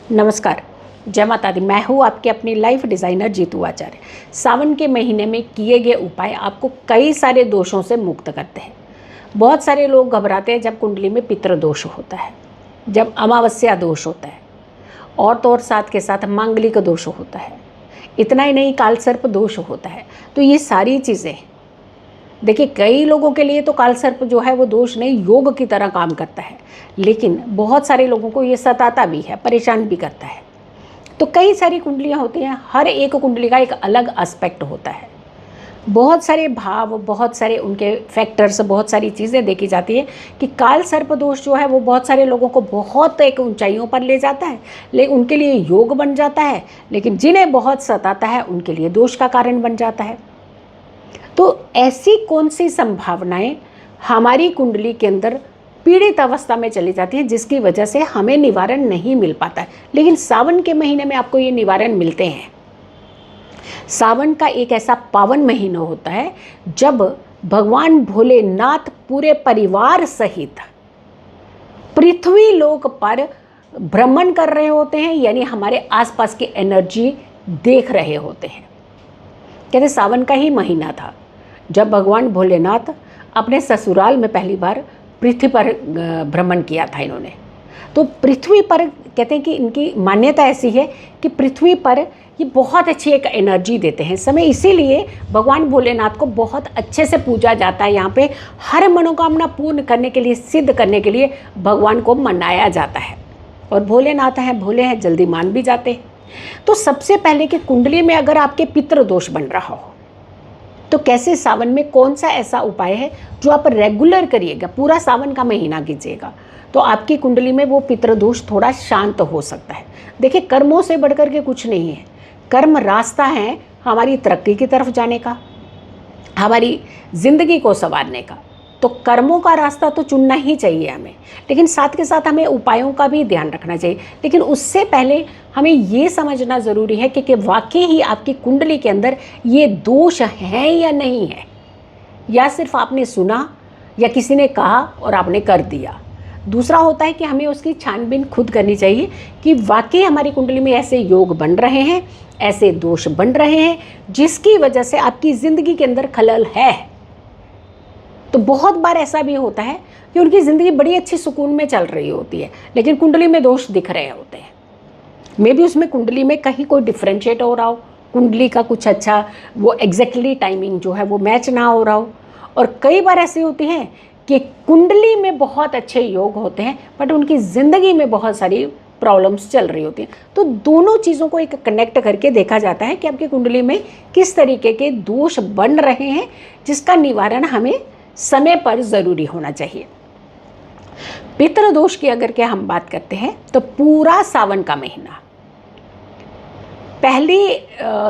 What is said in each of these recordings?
नमस्कार, जय माता दी। मैं हूँ आपके अपनी लाइफ डिज़ाइनर जीतू आचार्य। सावन के महीने में किए गए उपाय आपको कई सारे दोषों से मुक्त करते हैं। बहुत सारे लोग घबराते हैं जब कुंडली में पितृ दोष होता है, जब अमावस्या दोष होता है, और तो और साथ के साथ मांगलिक दोष होता है। इतना ही नहीं, कालसर्प दोष होता है। तो ये सारी चीज़ें देखिए, कई लोगों के लिए तो कालसर्प जो है वो दोष नहीं, योग की तरह काम करता है, लेकिन बहुत सारे लोगों को ये सताता भी है, परेशान भी करता है। तो कई सारी कुंडलियाँ होती हैं, हर एक कुंडली का एक अलग एस्पेक्ट होता है। बहुत सारे भाव, बहुत सारे उनके फैक्टर्स, बहुत सारी चीज़ें देखी जाती है कि कालसर्प दोष जो है वो बहुत सारे लोगों को बहुत एक ऊंचाइयों पर ले जाता है, लेकिन उनके लिए योग बन जाता है, लेकिन जिन्हें बहुत सताता है उनके लिए दोष का कारण बन जाता है। तो ऐसी कौन सी संभावनाएं हमारी कुंडली के अंदर पीड़ित अवस्था में चली जाती हैं जिसकी वजह से हमें निवारण नहीं मिल पाता है, लेकिन सावन के महीने में आपको ये निवारण मिलते हैं। सावन का एक ऐसा पावन महीना होता है जब भगवान भोलेनाथ पूरे परिवार सहित पृथ्वी लोक पर भ्रमण कर रहे होते हैं, यानी हमारे आसपास की एनर्जी देख रहे होते हैं। कहते सावन का ही महीना था जब भगवान भोलेनाथ अपने ससुराल में पहली बार पृथ्वी पर भ्रमण किया था इन्होंने। तो पृथ्वी पर कहते हैं कि इनकी मान्यता ऐसी है कि पृथ्वी पर ये बहुत अच्छी एक एनर्जी देते हैं समय, इसीलिए भगवान भोलेनाथ को बहुत अच्छे से पूजा जाता है। यहाँ पे हर मनोकामना पूर्ण करने के लिए, सिद्ध करने के लिए भगवान को मनाया जाता है। और भोलेनाथ हैं, भोले हैं, जल्दी मान भी जाते हैं। तो सबसे पहले कि कुंडली में अगर आपके पितृ दोष बन रहा हो तो कैसे, सावन में कौन सा ऐसा उपाय है जो आप रेगुलर करिएगा, पूरा सावन का महीना कीजिएगा, तो आपकी कुंडली में वो पितृदोष थोड़ा शांत हो सकता है। देखिए, कर्मों से बढ़कर के कुछ नहीं है। कर्म रास्ता है हमारी तरक्की की तरफ जाने का, हमारी जिंदगी को संवारने का। तो कर्मों का रास्ता तो चुनना ही चाहिए हमें, लेकिन साथ के साथ हमें उपायों का भी ध्यान रखना चाहिए। लेकिन उससे पहले हमें ये समझना ज़रूरी है कि वाकई ही आपकी कुंडली के अंदर ये दोष है या नहीं है, या सिर्फ आपने सुना या किसी ने कहा और आपने कर दिया। दूसरा होता है कि हमें उसकी छानबीन खुद करनी चाहिए कि वाकई हमारी कुंडली में ऐसे योग बन रहे हैं, ऐसे दोष बन रहे हैं जिसकी वजह से आपकी ज़िंदगी के अंदर खलल है। तो बहुत बार ऐसा भी होता है कि उनकी ज़िंदगी बड़ी अच्छी सुकून में चल रही होती है, लेकिन कुंडली में दोष दिख रहे होते हैं। मे भी उसमें कुंडली में कहीं कोई डिफ्रेंशिएट हो रहा हो, कुंडली का कुछ अच्छा वो एग्जैक्टली टाइमिंग जो है वो मैच ना हो रहा हो। और कई बार ऐसी होती है कि कुंडली में बहुत अच्छे योग होते हैं बट उनकी ज़िंदगी में बहुत सारी प्रॉब्लम्स चल रही होती हैं। तो दोनों चीज़ों को एक कनेक्ट करके देखा जाता है कि आपकी कुंडली में किस तरीके के दोष बन रहे हैं जिसका निवारण हमें समय पर ज़रूरी होना चाहिए। पितृदोष की अगर क्या हम बात करते हैं तो पूरा सावन का महीना पहले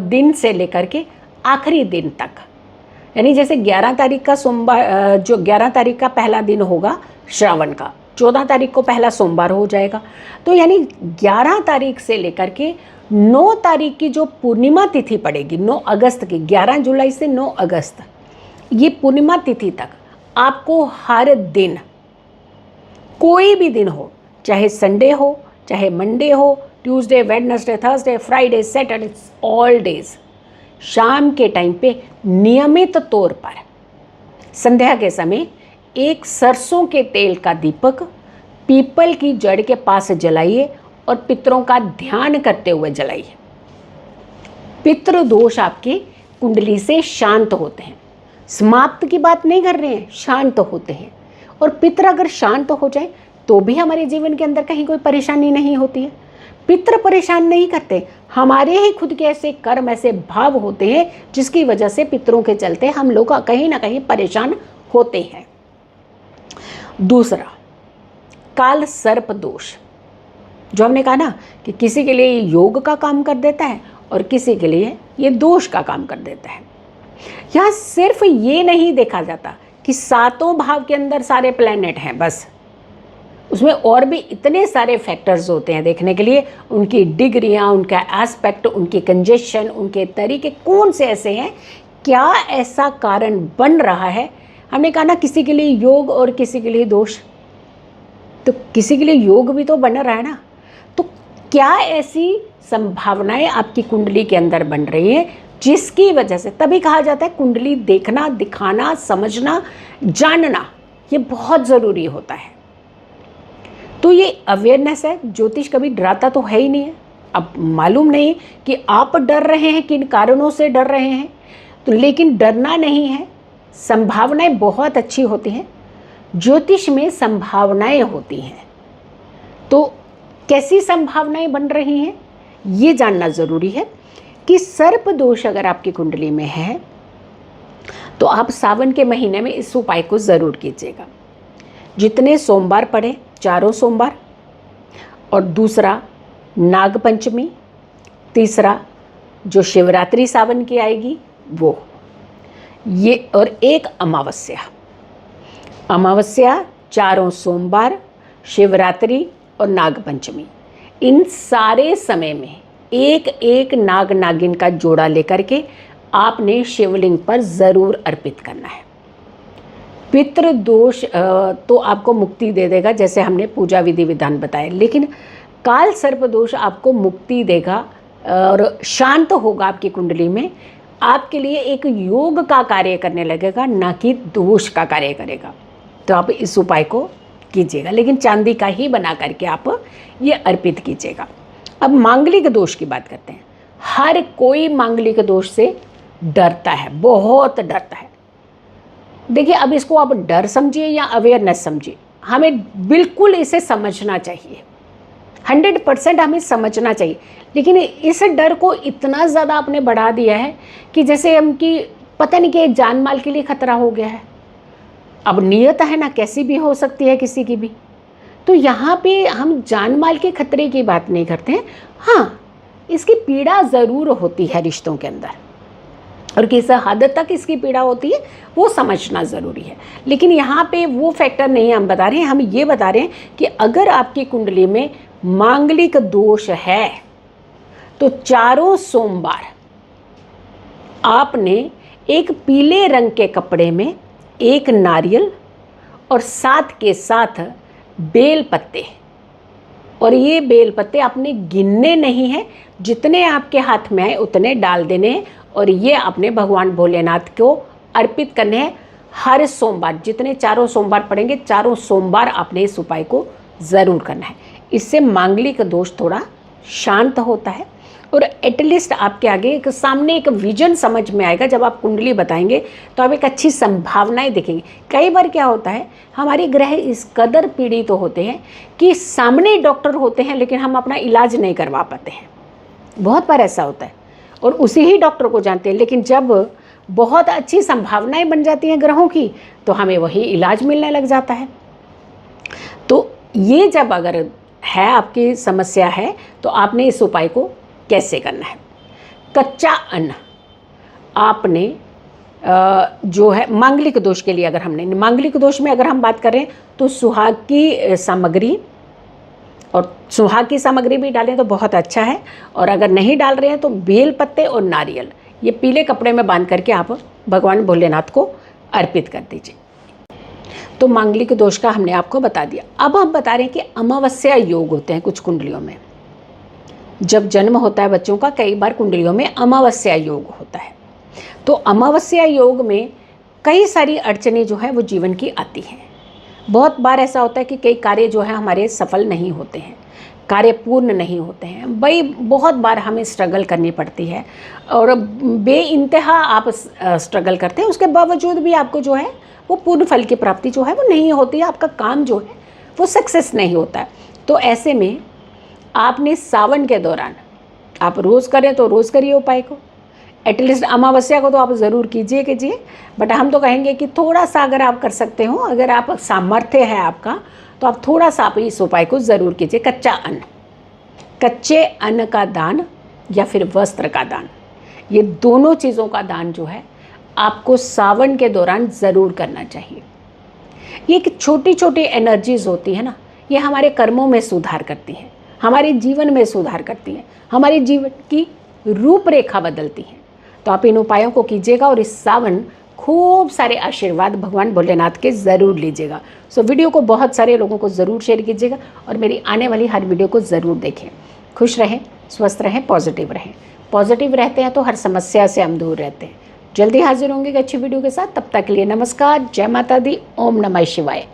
दिन से लेकर के आखिरी दिन तक, यानी जैसे 11 तारीख का सोमवार, जो 11 तारीख का पहला दिन होगा श्रावण का, 14 तारीख को पहला सोमवार हो जाएगा। तो यानी 11 तारीख से लेकर के 9 तारीख की जो पूर्णिमा तिथि पड़ेगी, 9 अगस्त की, 11 जुलाई से 9 अगस्त, ये पूर्णिमा तिथि तक आपको हर दिन, कोई भी दिन हो, चाहे संडे हो, चाहे मंडे हो, Tuesday, Wednesday, Thursday, Friday, Saturday, all days, शाम के टाइम पे नियमित तौर पर संध्या के समय एक सरसों के तेल का दीपक पीपल की जड़ के पास जलाइए और पितरों का ध्यान करते हुए जलाइए। पितृ दोष आपकी कुंडली से शांत होते हैं। समाप्त की बात नहीं कर रहे हैं, शांत होते हैं। और पितृ अगर शांत हो जाए तो भी हमारे जीवन के अंदर कहीं कोई परेशानी नहीं होती है। पितृ परेशान नहीं करते, हमारे ही खुद के ऐसे कर्म, ऐसे भाव होते हैं जिसकी वजह से पितरों के चलते हम लोग कहीं ना कहीं परेशान होते हैं। दूसरा, काल सर्प दोष, जो हमने कहा ना कि किसी के लिए योग का काम कर देता है और किसी के लिए ये दोष का काम कर देता है। यहाँ सिर्फ ये नहीं देखा जाता कि सातों भाव के अंदर सारे प्लैनेट हैं बस, उसमें और भी इतने सारे फैक्टर्स होते हैं देखने के लिए। उनकी डिग्रियाँ, उनका एस्पेक्ट, उनकी कंजेशन, उनके तरीके कौन से ऐसे हैं, क्या ऐसा कारण बन रहा है। हमने कहा ना किसी के लिए योग और किसी के लिए दोष, तो किसी के लिए योग भी तो बन रहा है ना। तो क्या ऐसी संभावनाएं आपकी कुंडली के अंदर बन रही हैं जिसकी वजह से, तभी कहा जाता है कुंडली देखना, दिखाना, समझना, जानना ये बहुत ज़रूरी होता है। तो ये अवेयरनेस है। ज्योतिष कभी डराता तो है ही नहीं है। अब मालूम नहीं कि आप डर रहे हैं, किन कारणों से डर रहे हैं, तो लेकिन डरना नहीं है। संभावनाएं बहुत अच्छी होती हैं। ज्योतिष में संभावनाएं होती हैं, तो कैसी संभावनाएं बन रही हैं ये जानना ज़रूरी है। कि सर्प दोष अगर आपकी कुंडली में है तो आप सावन के महीने में इस उपाय को ज़रूर कीजिएगा। जितने सोमवार पड़े, 4 सोमवार, और दूसरा नाग पंचमी, तीसरा जो शिवरात्रि सावन की आएगी वो, ये, और एक अमावस्या 4 सोमवार, शिवरात्रि और नाग पंचमी, इन सारे समय में एक एक नाग नागिन का जोड़ा लेकर के आपने शिवलिंग पर ज़रूर अर्पित करना है। पितृ दोष तो आपको मुक्ति दे देगा, जैसे हमने पूजा विधि विधान बताए, लेकिन काल सर्प दोष आपको मुक्ति देगा और शांत होगा आपकी कुंडली में। आपके लिए एक योग का कार्य करने लगेगा, ना कि दोष का कार्य करेगा। तो आप इस उपाय को कीजिएगा, लेकिन चांदी का ही बना करके आप ये अर्पित कीजिएगा। अब मांगलिक दोष की बात करते हैं। हर कोई मांगलिक दोष से डरता है, बहुत डरता है। देखिए, अब इसको आप डर समझिए या अवेयरनेस समझिए, हमें बिल्कुल इसे समझना चाहिए। 100% हमें समझना चाहिए, लेकिन इस डर को इतना ज़्यादा आपने बढ़ा दिया है कि जैसे हम कि पता नहीं कि जान माल के लिए खतरा हो गया है। अब नियत है ना, कैसी भी हो सकती है किसी की भी। तो यहाँ पे हम जान माल के खतरे की बात नहीं करते हैं। हाँ, इसकी पीड़ा ज़रूर होती है रिश्तों के अंदर, और किस हद तक इसकी पीड़ा होती है वो समझना ज़रूरी है। लेकिन यहाँ पे वो फैक्टर नहीं हम बता रहे हैं, हम ये बता रहे हैं कि अगर आपकी कुंडली में मांगलिक दोष है तो 4 सोमवार आपने एक पीले रंग के कपड़े में एक नारियल और साथ के साथ बेल पत्ते, और ये बेल पत्ते आपने गिनने नहीं हैं, जितने आपके हाथ में आए उतने डाल देने हैं, और ये आपने भगवान भोलेनाथ को अर्पित करने हैं। हर सोमवार, जितने 4 सोमवार पड़ेंगे, 4 सोमवार आपने इस उपाय को ज़रूर करना है। इससे मांगलिक दोष थोड़ा शांत होता है, और एटलीस्ट आपके आगे एक सामने एक विजन समझ में आएगा। जब आप कुंडली बताएंगे तो आप एक अच्छी संभावनाएं देखेंगे। कई बार क्या होता है, हमारे ग्रह इस कदर पीड़ित तो होते हैं कि सामने डॉक्टर होते हैं लेकिन हम अपना इलाज नहीं करवा पाते हैं। बहुत बार ऐसा होता है, और उसी ही डॉक्टर को जानते हैं, लेकिन जब बहुत अच्छी संभावनाएं बन जाती हैं ग्रहों की तो हमें वही इलाज मिलने लग जाता है। तो ये जब अगर है आपकी समस्या है तो आपने इस उपाय को कैसे करना है। कच्चा अन्न आपने जो है मांगलिक दोष के लिए, अगर हमने मांगलिक दोष में अगर हम बात करें तो सुहाग की सामग्री, और सुहाग की सामग्री भी डालें तो बहुत अच्छा है, और अगर नहीं डाल रहे हैं तो बेल पत्ते और नारियल ये पीले कपड़े में बांध करके आप भगवान भोलेनाथ को अर्पित कर दीजिए। तो मांगलिक दोष का हमने आपको बता दिया। अब हम बता रहे हैं कि अमावस्या योग होते हैं कुछ कुंडलियों में। जब जन्म होता है बच्चों का, कई बार कुंडलियों में अमावस्या योग होता है। तो अमावस्या योग में कई सारी अड़चनें जो है वो जीवन की आती हैं। बहुत बार ऐसा होता है कि कई कार्य जो है हमारे सफल नहीं होते हैं, कार्य पूर्ण नहीं होते हैं। भाई बहुत बार हमें स्ट्रगल करनी पड़ती है, और बेइंतहा आप स्ट्रगल करते हैं, उसके बावजूद भी आपको जो है वो पूर्ण फल की प्राप्ति जो है वो नहीं होती है। आपका काम जो है वो सक्सेस नहीं होता है। तो ऐसे में आपने सावन के दौरान, आप रोज़ करें तो रोज़ करिए उपाय को, एटलीस्ट अमावस्या को तो आप ज़रूर कीजिए। बट हम तो कहेंगे कि थोड़ा सा अगर आप कर सकते हो, अगर आप सामर्थ्य है आपका, तो आप थोड़ा सा आप इस उपाय को ज़रूर कीजिए। कच्चा अन्न, कच्चे अन्न का दान या फिर वस्त्र का दान, ये दोनों चीज़ों का दान जो है आपको सावन के दौरान ज़रूर करना चाहिए। ये एक छोटी छोटी एनर्जीज़ होती है ना, ये हमारे कर्मों में सुधार करती हैं, हमारे जीवन में सुधार करती हैं, हमारे जीवन की रूपरेखा बदलती हैं। तो आप इन उपायों को कीजिएगा, और इस सावन खूब सारे आशीर्वाद भगवान भोलेनाथ के ज़रूर लीजिएगा। सो वीडियो को बहुत सारे लोगों को ज़रूर शेयर कीजिएगा, और मेरी आने वाली हर वीडियो को ज़रूर देखें। खुश रहें, स्वस्थ रहें, पॉजिटिव रहें। पॉजिटिव रहते हैं तो हर समस्या से हम दूर रहते हैं। जल्दी हाजिर होंगे एक अच्छी वीडियो के साथ। तब तक के लिए नमस्कार, जय माता दी, ओम नमः शिवाय।